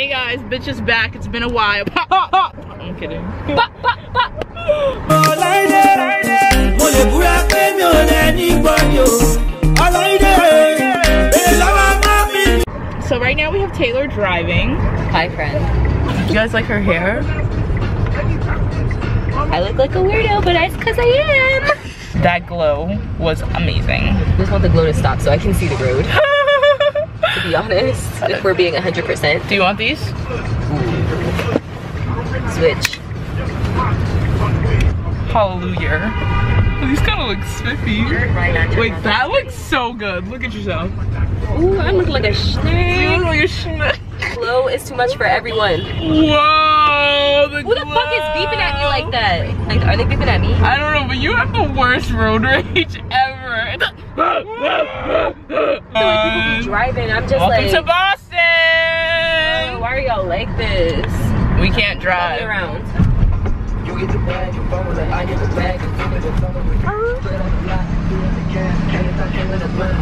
Hey guys, bitch is back. It's been a while. I'm kidding. So right now we have Taylor driving. Hi, friend. You guys like her hair? I look like a weirdo, but that's because I am. That glow was amazing. I just want the glow to stop so I can see the road. To be honest, if we're being 100%. Do you want these? Switch. Hallelujah. These kind of look spiffy. Wait, that looks so good. Look at yourself. Ooh, I look like a You schneck. look like a schneck. Glow is too much for everyone. Whoa, the Who the fuck is beeping at me like that? Like, are they beeping at me? I don't know, but you have the worst road rage ever. The way people be driving, I'm just Welcome like, to Boston. why are y'all like this? We can't Get drive. around. You get the bag, you fumble it, I get the bag, you feel it, you fumble it. Straight up the block, you in the can, can't touch it with a gun.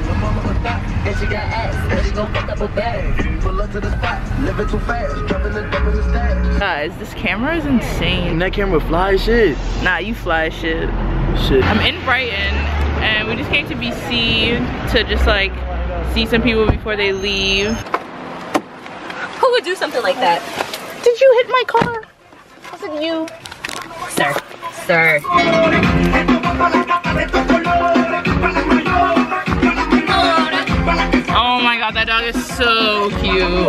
My mama was back, and she got ass, and she gon' fuck up a bag. Pull up to the spot, living too fast, jumping the dump in the stack. Guys, this camera is insane. And that camera fly as shit. Nah, you fly as shit. Shit. I'm in Brighton, and we just came to BC to just like see some people before they leave. Who would do something like that? Did you hit my car? Was it you? Sir. Sir. Oh my god, that dog is so cute.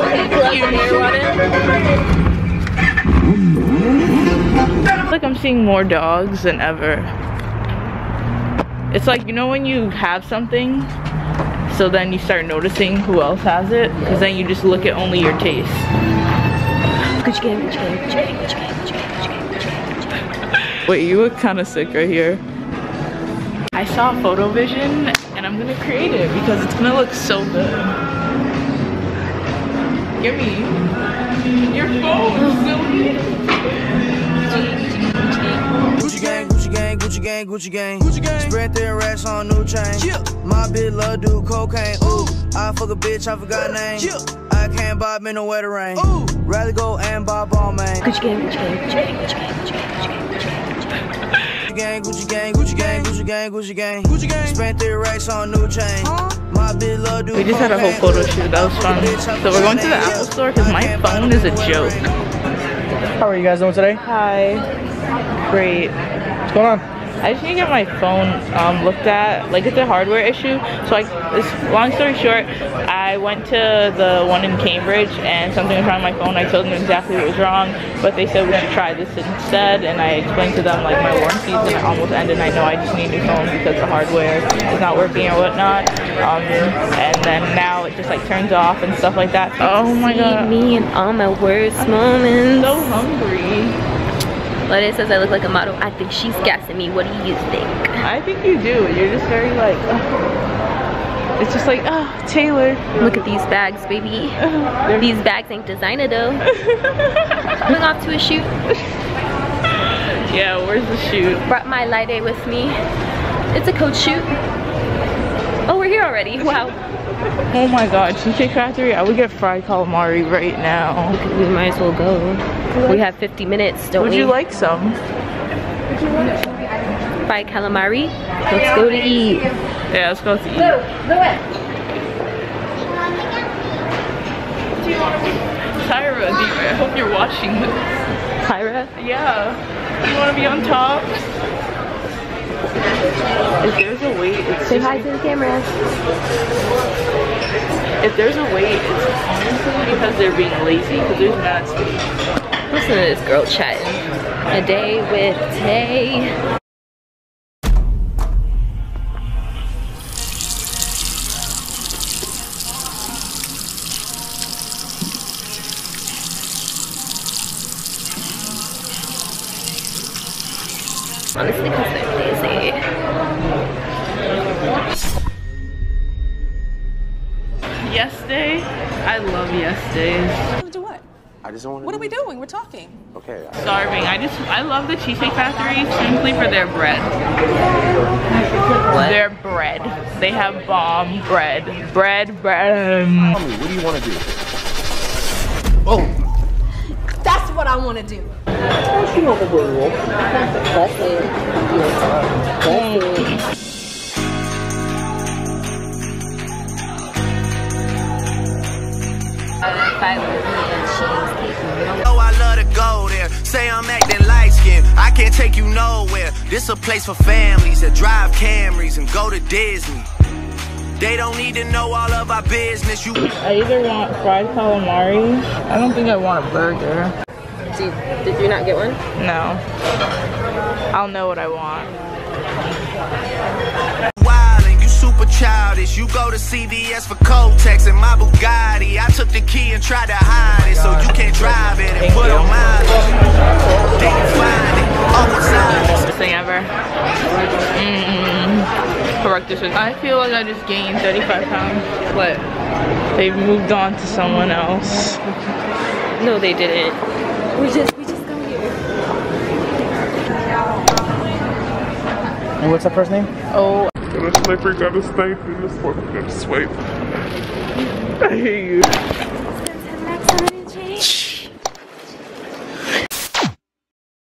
I feel like I'm seeing more dogs than ever. It's like, you know when you have something, so then you start noticing who else has it, because then you just look at only your taste. Gucci gang, Gucci gang, Gucci gang, Gucci gang, Gucci gang, Gucci gang, Gucci gang. Wait, you look kind of sick right here. I saw Photo Vision, and I'm gonna create it because it's gonna look so good. Give me your phone, silly. Gucci gang, Gucci gang, Gucci gang, Gucci gang. Gucci gang. Spread their racks on new chain. My bitch love do cocaine. Ooh, I fuck a bitch, I forgot name. I can't bob in the weather rain. Ooh, rather go and bob all man. Gucci gang, Gucci gang, Gucci gang, Gucci gang, Gucci gang, Gucci gang, Gucci gang. Gucci gang, Gucci gang, Gucci gang, Gucci gang. Gucci gang. Spent their racks on new chain. My bitch love do. We just had a whole photo shoot. That was fun. So we're going to the Apple Store because my phone is a joke. How are you guys doing today? Hi. Great. What's going on? I just need to get my phone looked at. Like, it's a hardware issue. So long story short, I went to the one in Cambridge and something was wrong with my phone. I told them exactly what was wrong, but they said we should try this instead. And I explained to them like my warranty's gonna almost end, and I know I just need a new phone because the hardware is not working or whatnot. And then now it just like turns off and stuff like that. Oh my god. Me and all my worst moments. I'm so hungry. Lena says I look like a model. I think she's gassing me. What do you think? I think you do. You're just very like, it's just like, oh, Taylor. Look at these bags, baby. These bags ain't designer though. Going off to a shoot. Yeah, where's the shoot? Brought my light A with me. It's a coach shoot. Oh, we're here already. Wow. Oh my god, Cheesecake Factory, I would get fried calamari right now. We might as well go. We have 50 minutes, don't we? Would you like some? Fried calamari? Let's go to eat. Yeah, let's go to eat. Tyra, I hope you're watching this. Tyra? Yeah. You want to be on top? If there's a wait, it's Say hi to the camera. If there's a wait, it's honestly because they're being lazy, because there's mad space. Listen to this girl chatting. A day with Tay. Honestly, because they're lazy. Yes Day? I love Yes Days. Do what? I just don't want to. What are we doing? We're talking. Okay. Starving. I love the Cheesecake Factory simply for their bread. What? Their bread. They have bomb bread. Bread. Tell me, what do you want to do? Oh. That's what I want to do. Bless it. Bless it. Oh, I love to go there. Say I'm acting light skinned. I can't take you nowhere. This a place for families that drive Camrys and go to Disney. They don't need to know all of our business. I either want fried calamari. I don't think I want a burger. Did you not get one? No. I'll know what I want. Wild and you super childish. You go to CVS for Kotex and my Bugatti. I took the key and tried to hide it so you can't drive it and put on mileage. They can find it. Awkward silence. Best thing ever. Correct this one. I feel like I just gained 35 pounds, but they've moved on to someone else. No, they didn't. We just got here. And what's that first name? Oh. And the sniper got a snipe and this one got a swipe. I hear you.